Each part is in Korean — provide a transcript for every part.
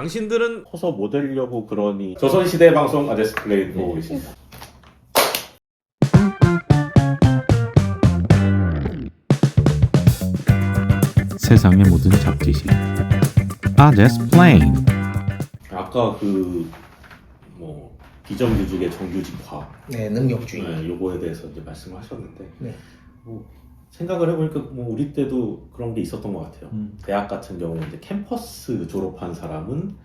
당신들은 커서 뭐 되려고 그러니. 조선시대 방송 아제스 플레이 보고 있습니다. 세상의 모든 잡지식 아제스 플레인. 아까 뭐 비정규직의 정규직화, 네, 능력주의. 네, 요거에 대해서 이제 말씀하셨는데, 네. 뭐 생각을 해보니까 뭐 우리 때도 그런 게 있었던 것 같아요. 대학 같은 경우는 이제 캠퍼스 졸업한 사람은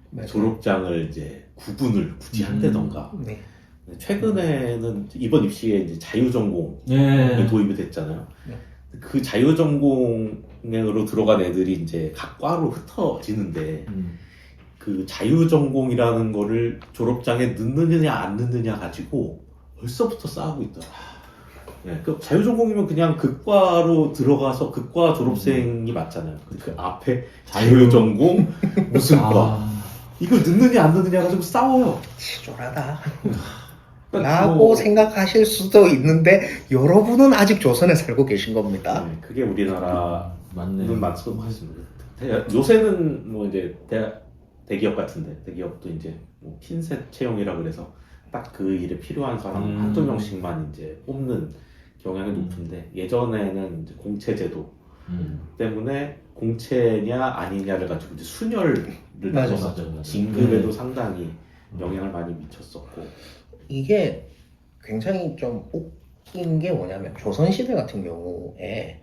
맞아요. 졸업장을 이제 구분을 굳이 한다던가. 네. 최근에는 이번 입시에 이제 자유전공이 예. 도입이 됐잖아요. 네. 그 자유전공으로 들어간 애들이 이제 각 과로 흩어지는데, 그 자유전공이라는 거를 졸업장에 넣느냐 안 넣느냐 가지고 벌써부터 싸우고 있더라. 네, 그 자유전공이면 그냥 극과로 들어가서 극과 졸업생이 맞잖아요. 그 앞에 자유전공 무슨 과 이걸 넣느냐 안 넣느냐 가지고 싸워요. 치졸하다 그러니까 라고 뭐, 생각하실 수도 있는데 여러분은 아직 조선에 살고 계신 겁니다. 네, 그게 우리나라는 맞네. 맞는 것 같습니다. 요새는 뭐 이제 대기업 같은데, 대기업도 이제 뭐 핀셋 채용이라 그래서 딱 그 일에 필요한 사람 한두 명씩만 이제 뽑는 경향이 높은데, 예전에는 이제 공채제도 때문에 공채냐 아니냐를 가지고 이제 순혈을 맞아, 나눴었죠. 진급에도 상당히 영향을 많이 미쳤었고. 이게 굉장히 좀 웃긴 게 뭐냐면 조선시대 같은 경우에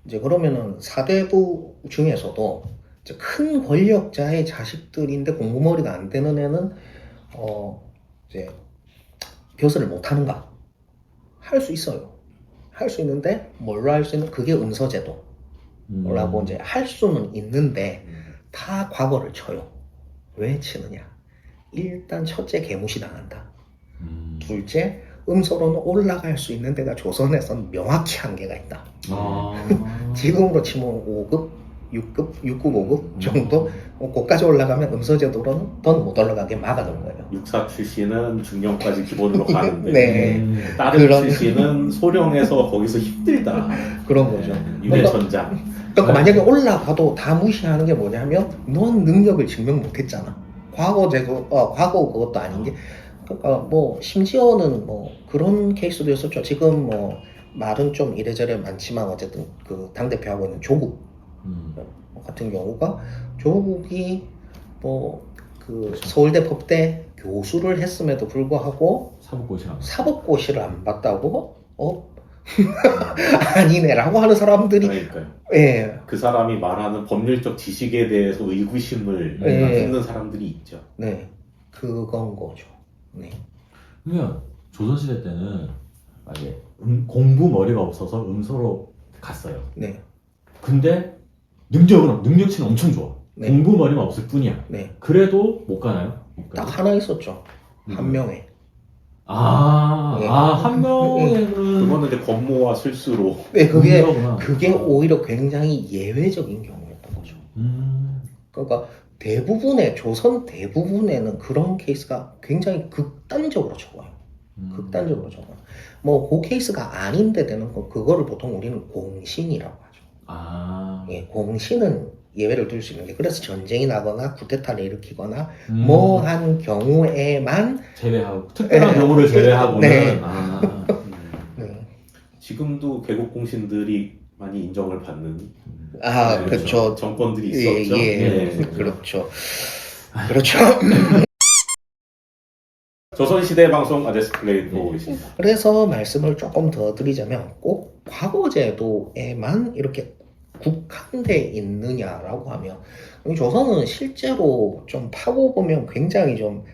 이제 그러면은 사대부 중에서도 이제 큰 권력자의 자식들인데 공부머리가 안 되는 애는 이제 벼슬을 못 하는가? 할 수 있어요. 할 수 있는데 뭘로 할 수 있는? 그게 음서제도라고 이제 할 수는 있는데 다 과거를 쳐요. 왜 치느냐? 일단 첫째 개무시 당한다. 둘째 음서로는 올라갈 수 있는 데가 조선에서는 명확히 한계가 있다. 지금으로 치면 5급, 6급, 6급, 5급 정도 거기까지 올라가면 음서제도로는 더 못 올라가게 막아둔 거예요. 육사 출신은 중령까지 기본으로 가는데, 네. 다른 출신은 소령에서 거기서 힘들다. 그런 거죠. 유대전장. 그러니까 만약에 올라가도 다 무시하는 게 뭐냐면 넌 능력을 증명 못했잖아. 과거 그것도 아닌 게, 그러니까 뭐 심지어는 뭐 그런 케이스도 있었죠. 지금 뭐 말은 좀 이래저래 많지만 어쨌든 그 당대표하고 있는 조국 같은 경우가, 조국이 뭐 그 서울대 법대 교수를 했음에도 불구하고 사법고시를 안 봤다고 아니네라고 하는 사람들이, 그러니까요. 예, 그 사람이 말하는 법률적 지식에 대해서 의구심을 품는 사람들이 있죠. 네, 그건 거죠. 네. 그러면 조선시대 때는 만약에 공부 머리가 없어서 음서로 갔어요. 네. 근데 능력치는 엄청 좋아. 네. 공부 머리만 없을 뿐이야. 네. 그래도 못 가나요? 딱 하나 있었죠. 한 명에. 한 명에는 그거는 이제 권모와 술수로. 네, 그게 문제구나. 오히려 굉장히 예외적인 경우였던 거죠. 그러니까 조선 대부분에는 그런 케이스가 굉장히 극단적으로 적어요. 극단적으로 적어요. 뭐 그 케이스가 아닌데 되는 거, 그거를 보통 우리는 공신이라고 하죠. 예, 공신은 예외를 둘 수 있는 게, 그래서 전쟁이 나거나 쿠데타를 일으키거나 뭐 한 경우에만 제외하고, 특별한 경우를 제외하고는. 네. 네. 지금도 개국 공신들이 많이 인정을 받는 그렇죠. 정권들이 있었죠. 예. 네. 그렇죠. 그렇죠. 조선시대 방송 아제스 플레이 보고 있습니다. 그래서 말씀을 조금 더 드리자면, 꼭 과거제도에만 이렇게 국한돼 있느냐라고 하면, 조선은 실제로 좀 파고 보면 굉장히 좀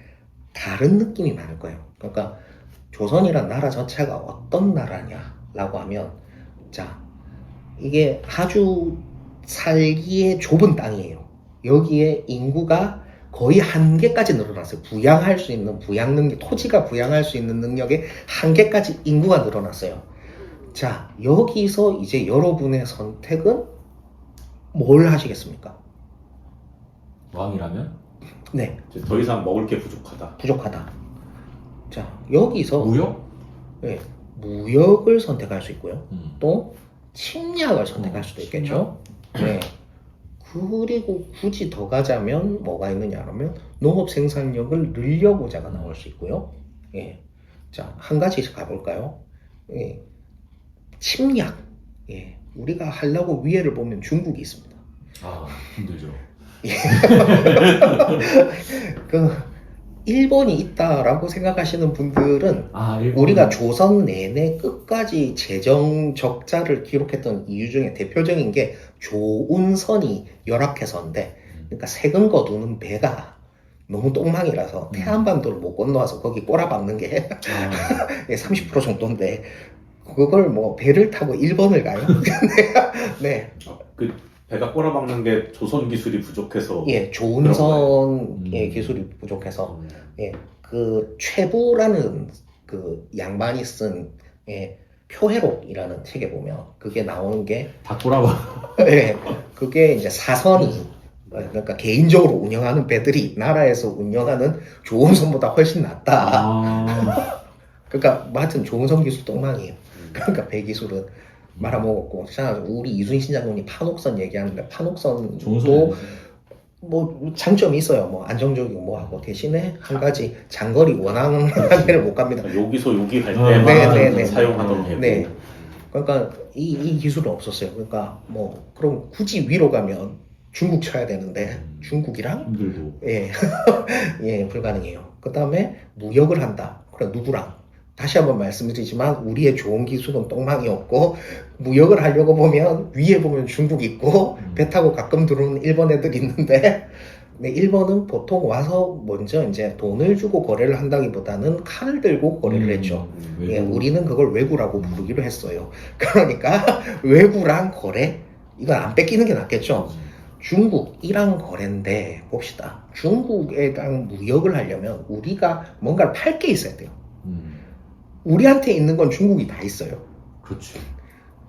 다른 느낌이 많을 거예요. 그러니까 조선이란 나라 자체가 어떤 나라냐라고 하면, 자, 이게 아주 살기에 좁은 땅이에요. 여기에 인구가 거의 한계까지 늘어났어요. 부양할 수 있는 부양 능력, 토지가 부양할 수 있는 능력의 한계까지 인구가 늘어났어요. 자, 여기서 이제 여러분의 선택은 뭘 하시겠습니까? 왕이라면? 네, 이제 더 이상 먹을 게 부족하다. 부족하다. 자, 여기서 무역? 네, 무역을 선택할 수 있고요. 음. 또 침략을 선택할 수도 있겠죠. 네. 그리고 굳이 더 가자면 뭐가 있느냐 하면 농업 생산력을 늘려보자가 나올 수 있고요. 예. 자, 한 가지씩 가볼까요? 예. 침략. 예. 우리가 하려고 위에를 보면 중국이 있습니다. 아, 힘들죠. 그 일본이 있다라고 생각하시는 분들은 일본. 우리가 조선 내내 끝까지 재정 적자를 기록했던 이유 중에 대표적인 게 조운선이 열악해서인데, 그러니까 세금 거두는 배가 너무 똥망이라서 태안반도를 못 건너와서 거기 꼬라박는 게 30% 정도인데, 그걸 뭐 배를 타고 일본을 가요? 네. 그 배가 꼬라박는 게 조선 기술이 부족해서. 예, 조운선의 기술이 부족해서. 예, 그 최부라는 그 양반이 쓴 표해록이라는 책에 보면 그게 나오는 게 다 꼬라박. 예, 그게 이제 사선이 그러니까 개인적으로 운영하는 배들이 나라에서 운영하는 조운선보다 훨씬 낫다. 그러니까 하여튼 조운선 기술 똥망이에요. 그러니까 배 기술은 말아먹었고, 자, 우리 이순신 장군이 판옥선 얘기하는데 판옥선도 조운선. 뭐 장점이 있어요. 뭐 안정적이고 뭐하고 대신에 한 가지 장거리 원항 하늘을 못 갑니다. 여기서 여기 갈 네, 때만 사용하던 배고. 네. 그러니까 이 기술은 없었어요. 그러니까 뭐 그럼 굳이 위로 가면 중국 쳐야 되는데 중국이랑 힘들고. 예, 예 불가능해요. 그 다음에 무역을 한다. 그래 누구랑? 다시 한번 말씀드리지만 우리의 좋은 기술은 똥망이었고, 무역을 하려고 보면 위에 보면 중국 있고 배 타고 가끔 들어오는 일본 애들 있는데, 네, 일본은 보통 와서 먼저 이제 돈을 주고 거래를 한다기보다는 칼을 들고 거래를 했죠. 예, 우리는 그걸 외구라고 부르기로 했어요. 그러니까 외구랑 거래, 이건 안 뺏기는 게 낫겠죠. 중국이랑 거래인데 봅시다. 중국이랑 무역을 하려면 우리가 뭔가를 팔 게 있어야 돼요. 우리한테 있는 건 중국이 다 있어요. 그렇지.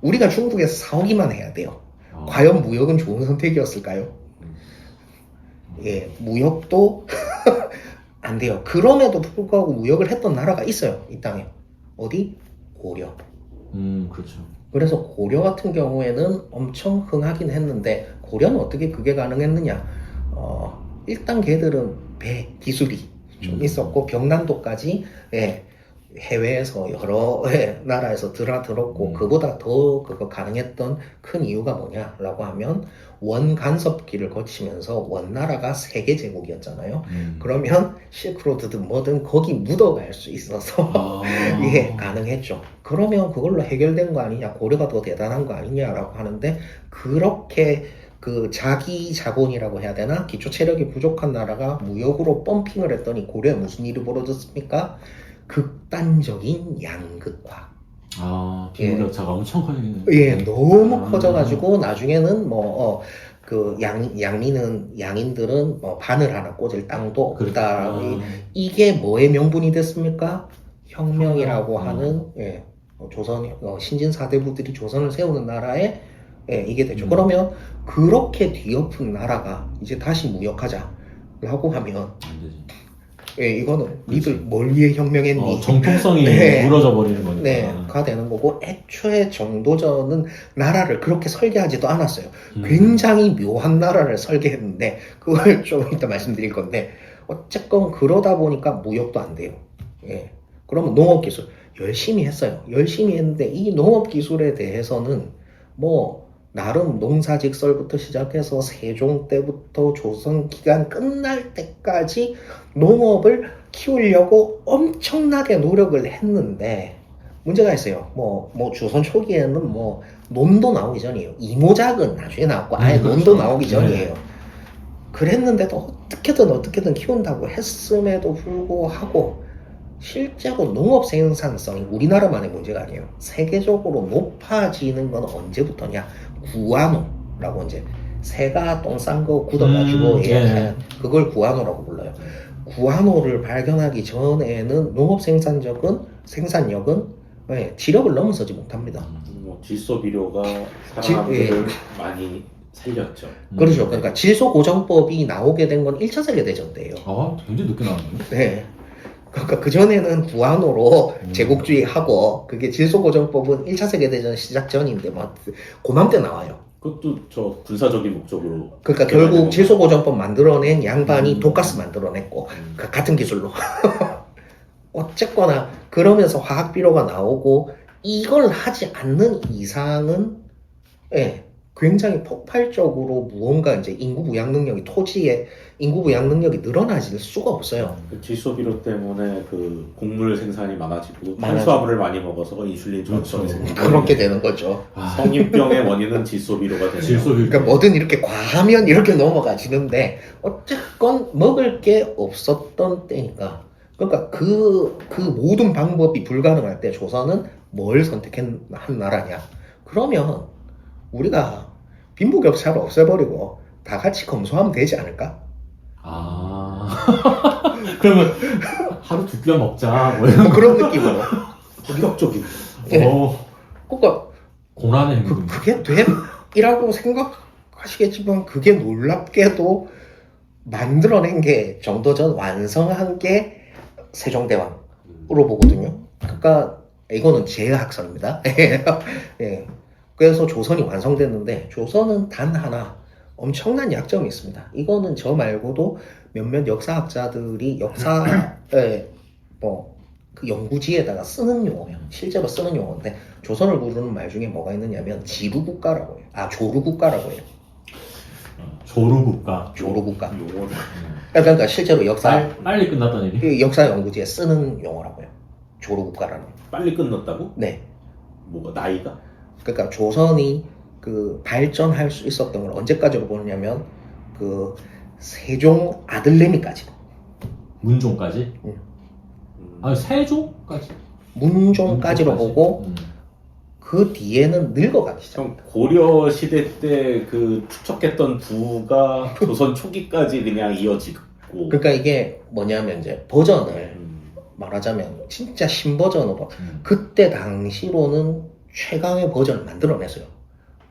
우리가 중국에서 사오기만 해야 돼요. 과연 무역은 좋은 선택이었을까요? 예, 무역도 안 돼요. 그럼에도 불구하고 무역을 했던 나라가 있어요. 이 땅에. 어디? 고려. 그렇죠. 그래서 고려 같은 경우에는 엄청 흥하긴 했는데, 고려는 어떻게 그게 가능했느냐? 일단 걔들은 배 기술이 좀 있었고, 병난도까지, 예, 해외에서 여러 나라에서 들었고, 그보다 더 그거 가능했던 큰 이유가 뭐냐라고 하면 원 간섭기를 거치면서 원나라가 세계 제국이었잖아요. 그러면 실크로드든 뭐든 거기 묻어갈 수 있어서 이게 가능했죠. 그러면 그걸로 해결된 거 아니냐, 고려가 더 대단한 거 아니냐라고 하는데, 그렇게 그 자기 자본이라고 해야 되나, 기초 체력이 부족한 나라가 무역으로 펌핑을 했더니 고려에 무슨 일이 벌어졌습니까? 극단적인 양극화. 빈부격차가 엄청 커지는. 예, 너무 커져가지고 나중에는 그 양인들은 뭐 바늘 하나 꽂을 땅도 없다. 이게 뭐의 명분이 됐습니까? 혁명이라고 하는, 예, 조선 신진 사대부들이 조선을 세우는 나라에, 예, 이게 되죠. 그러면 그렇게 뒤엎은 나라가 이제 다시 무역하자라고 하면 안 되지. 예, 이거는 니들 뭘 위해 혁명했니? 정통성이 네. 무너져 버리는 거니까. 네, 가 되는 거고, 애초에 정도전은 나라를 그렇게 설계하지도 않았어요. 굉장히 묘한 나라를 설계했는데, 그걸 좀 이따 말씀드릴 건데, 어쨌건 그러다 보니까 무역도 안 돼요. 예. 그러면 농업기술 열심히 했어요. 열심히 했는데, 이 농업기술에 대해서는 뭐 나름 농사직설부터 시작해서 세종 때부터 조선 기간 끝날 때까지 농업을 키우려고 엄청나게 노력을 했는데, 문제가 있어요. 뭐 조선 초기에는 뭐 논도 나오기 전이에요. 이모작은 나중에 나왔고 아예 논도 나오기 전이에요. 그랬는데도 어떻게든 키운다고 했음에도 불구하고 실제로 농업 생산성이 우리나라만의 문제가 아니에요. 세계적으로 높아지는 건 언제부터냐? 구안호라고, 이제 새가 똥 싼 거 굳어가지고 그걸 구안호라고 불러요. 구안호를 발견하기 전에는 농업 생산력은 지력을 넘어서지 못합니다. 질소비료가 사람들을 많이 살렸죠. 그렇죠. 그러니까 질소고정법이 나오게 된 건 1차 세계대전 때예요. 굉장히 늦게 나왔네요. 네. 그러니까 그전에는 구안호로 제국주의 하고, 그게 질소고정법은 1차 세계대전 시작 전인데 막 고맘때 나와요. 그것도 저 군사적인 목적으로. 그러니까 개발된 결국 건가요? 질소보정법 만들어낸 양반이 돈가스 만들어냈고 음. 그 같은 기술로 어쨌거나 그러면서 화학비료가 나오고 이걸 하지 않는 이상은 예, 굉장히 폭발적으로 무언가 이제 인구 부양 능력이 토지의 인구 부양 능력이 늘어나질 수가 없어요. 그 질소비료 때문에 그 곡물 생산이 많아지고 많아져. 탄수화물을 많이 먹어서 인슐린 저항성이 그렇죠. 생기고 그렇게 되는 거죠. 아, 성인병의 원인은 질소비료가 되네요. 질소비료. 그러니까 뭐든 이렇게 과하면 이렇게 넘어가지는데 어쨌건 먹을 게 없었던 때니까 그러니까 그 모든 방법이 불가능할 때 조선은 뭘 선택한 나라냐 그러면 우리가 빈부격차를 없애버리고 다 같이 검소하면 되지 않을까? 아. 그러면 하루 두 끼만 먹자. 뭐 이런. 뭐 그런 느낌으로 파격적인. 예. 어, 그러니까 고난의 행군. 그게 돼이라고 생각하시겠지만 그게 놀랍게도 만들어낸 게 정도전 완성한 게 세종대왕으로 보거든요. 그러니까 이거는 제 학설입니다. 예. 그래서 조선이 완성됐는데 조선은 단 하나 엄청난 약점이 있습니다. 이거는 저 말고도 몇몇 역사학자들이 역사에 그 연구지에다가 쓰는 용어예요. 실제로 쓰는 용어인데 조선을 부르는 말 중에 뭐가 있느냐면 지루국가라고 해요. 아 조루국가라고 해요. 조루국가. 조루국가. 용어를. 그러니까 실제로 역사 빨리 끝났다는 얘기? 그 역사 연구지에 쓰는 용어라고요. 조루국가라는. 빨리 끝났다고? 네. 뭐가 나이가? 그러니까 조선이 그 발전할 수 있었던 걸 언제까지로 보느냐면 그 세종 아들내미까지. 문종까지? 음. 아니, 세종까지? 문종까지로 문종까지. 보고 그 뒤에는 늙어가기 시작. 형 고려 시대 때 그 축적했던 부가 조선 초기까지 그냥 이어지고. 그러니까 이게 뭐냐면 이제 버전을 음. 말하자면 진짜 신버전으로 음. 그때 당시로는 최강의 버전을 만들어냈어요.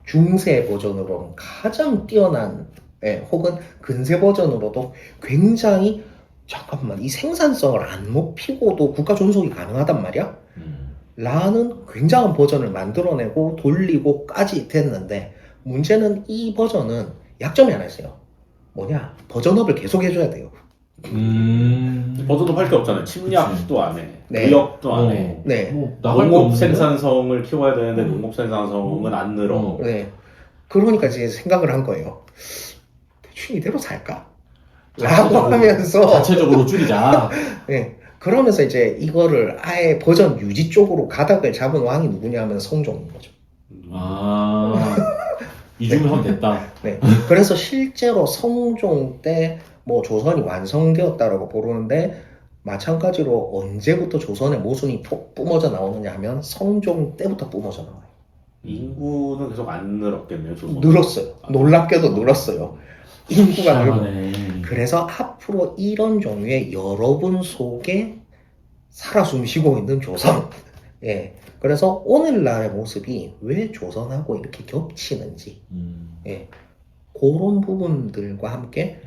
중세 버전으로는 가장 뛰어난 혹은 근세 버전으로도 굉장히 잠깐만 이 생산성을 안 높이고도 국가 존속이 가능하단 말이야? 라는 굉장한 버전을 만들어내고 돌리고까지 됐는데 문제는 이 버전은 약점이 하나 있어요. 뭐냐? 버전업을 계속 해줘야 돼요. 버전도 할 게 없잖아요. 침략도 안 해. 네. 무역도 안 해. 네. 뭐, 나갈 게 농업 없는데? 생산성을 키워야 되는데 농업 생산성은 안 늘어. 어. 네. 그러니까 이제 생각을 한 거예요. 대충 이대로 살까? 라고 하면서 자체적으로 줄이자. 네. 그러면서 이제 이거를 아예 버전 유지 쪽으로 가닥을 잡은 왕이 누구냐 하면 성종인 거죠. 아, 이주면 하면 됐다. 네. 그래서 실제로 성종 때 뭐 조선이 완성되었다라고 부르는데 마찬가지로 언제부터 조선의 모순이 뿜어져 나오느냐 하면 성종 때부터 뿜어져 나와요. 인구는 계속 안 늘었겠네요. 조선. 늘었어요. 놀랍게도 늘었어요. 인구가 늘고. 희한하네. 그래서 앞으로 이런 종류의 여러분 속에 살아 숨쉬고 있는 조선. 예. 그래서 오늘날의 모습이 왜 조선하고 이렇게 겹치는지. 예. 그런 부분들과 함께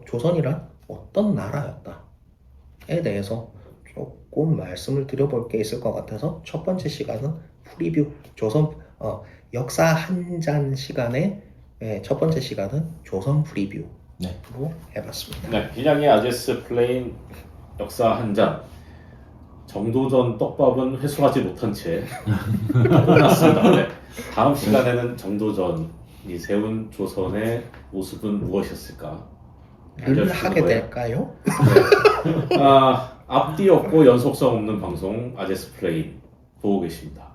조선이란 어떤 나라였다에 대해서 조금 말씀을 드려볼 게 있을 것 같아서 첫 번째 시간은 프리뷰 조선 역사 한 잔 시간에 첫 번째 시간은 조선 프리뷰로 네. 해봤습니다. 네, 기장의 아제스 플레인 역사 한 잔. 정도전 떡밥은 회수하지 못한 채 끝났습니다. 네. 다음 시간에는 정도전이 세운 조선의 모습은 무엇이었을까? 늘 알려주시는 하게 거예요. 될까요? 네. 앞뒤 없고 연속성 없는 방송 아제스 플레인 보고 계십니다.